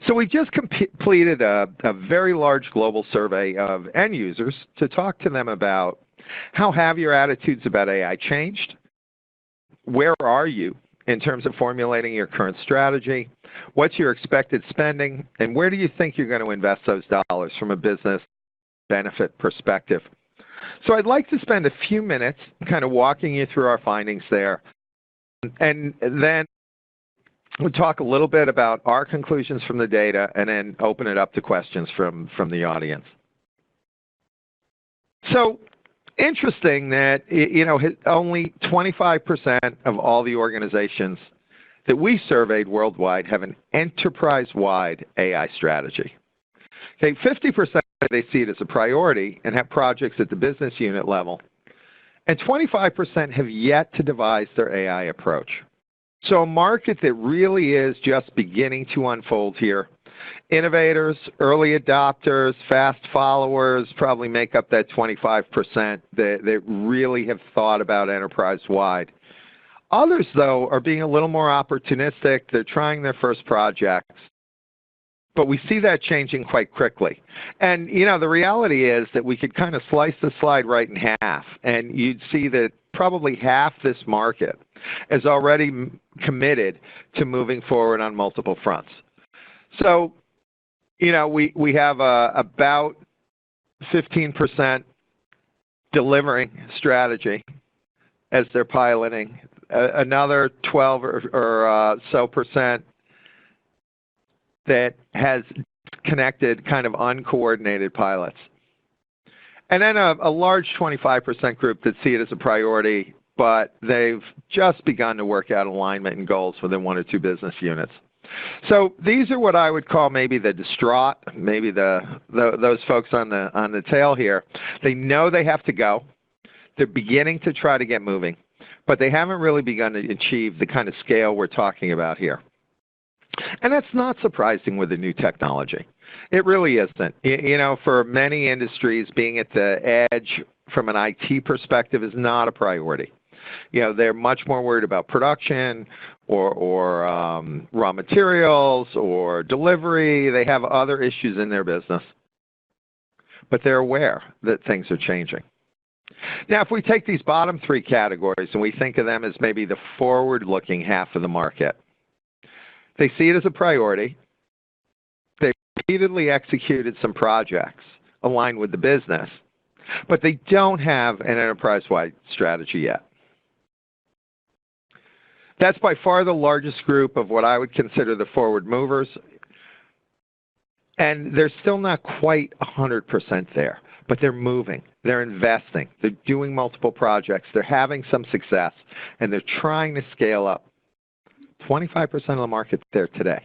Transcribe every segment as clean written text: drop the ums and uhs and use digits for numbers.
So we just completed a very large global survey of end users to talk to them about how have your attitudes about AI changed? Where are you in terms of formulating your current strategy? What's your expected spending? And where do you think you're going to invest those dollars from a business benefit perspective? So I'd like to spend a few minutes kind of walking you through our findings there. And then we'll talk a little bit about our conclusions from the data and then open it up to questions from the audience. So interesting that, only 25% of all the organizations that we surveyed worldwide have an enterprise-wide AI strategy. Okay, 50% they see it as a priority and have projects at the business unit level, and 25% have yet to devise their AI approach. So a market that really is just beginning to unfold here. Innovators, early adopters, fast followers probably make up that 25% that really have thought about enterprise-wide. Others, though, are being a little more opportunistic. They're trying their first projects. But we see that changing quite quickly. And, the reality is that we could kind of slice the slide right in half, and you'd see that probably half this market is already committed to moving forward on multiple fronts. So, we have about 15% delivering strategy as they're piloting, another 12 or so percent that has connected kind of uncoordinated pilots. And then a large 25% group that see it as a priority, but they've just begun to work out alignment and goals within one or two business units. So these are what I would call maybe the distraught, maybe those folks on the tail here. They know they have to go. They're beginning to try to get moving, but they haven't really begun to achieve the kind of scale we're talking about here. And that's not surprising with the new technology. It really isn't. For many industries, being at the edge from an IT perspective is not a priority. They're much more worried about production or raw materials or delivery. They have other issues in their business. But they're aware that things are changing. Now, if we take these bottom three categories and we think of them as maybe the forward-looking half of the market, they see it as a priority. They've repeatedly executed some projects aligned with the business, but they don't have an enterprise-wide strategy yet. That's by far the largest group of what I would consider the forward movers, and they're still not quite 100% there, but they're moving. They're investing. They're doing multiple projects. They're having some success, and they're trying to scale up. 25% of the market there today.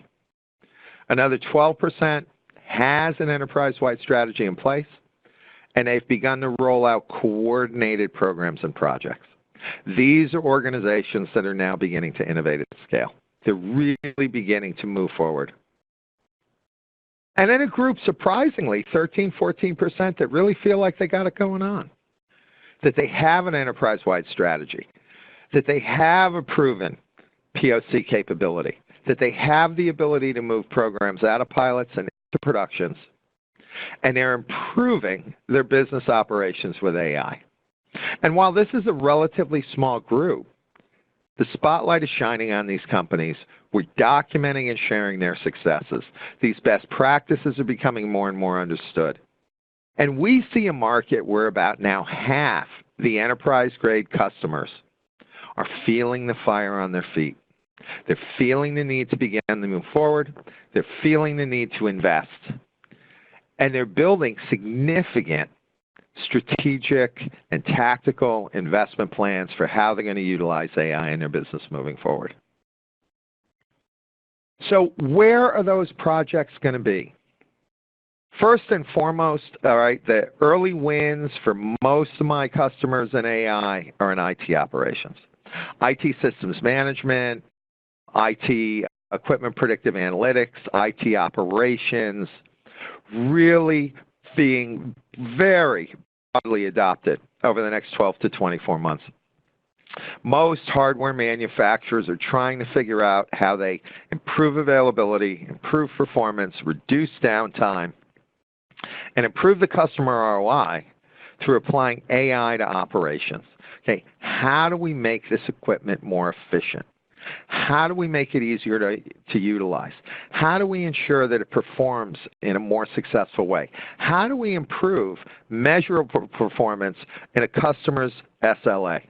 Another 12% has an enterprise-wide strategy in place, and they've begun to roll out coordinated programs and projects. These are organizations that are now beginning to innovate at scale. They're really beginning to move forward. And then a group, surprisingly, 13, 14% that really feel like they got it going on, that they have an enterprise-wide strategy, that they have a proven POC capability, that they have the ability to move programs out of pilots and into productions, and they're improving their business operations with AI. And while this is a relatively small group, the spotlight is shining on these companies. We're documenting and sharing their successes. These best practices are becoming more and more understood. And we see a market where about now half the enterprise-grade customers are feeling the fire on their feet. They're feeling the need to begin to move forward. They're feeling the need to invest. And they're building significant strategic and tactical investment plans for how they're going to utilize AI in their business moving forward. So where are those projects going to be? First and foremost, all right, the early wins for most of my customers in AI are in IT operations. IT systems management, IT equipment predictive analytics, IT operations, really being very broadly adopted over the next 12 to 24 months. Most hardware manufacturers are trying to figure out how they improve availability, improve performance, reduce downtime, and improve the customer ROI through applying AI to operations. Okay, how do we make this equipment more efficient? How do we make it easier to utilize? How do we ensure that it performs in a more successful way? How do we improve measurable performance in a customer's SLA?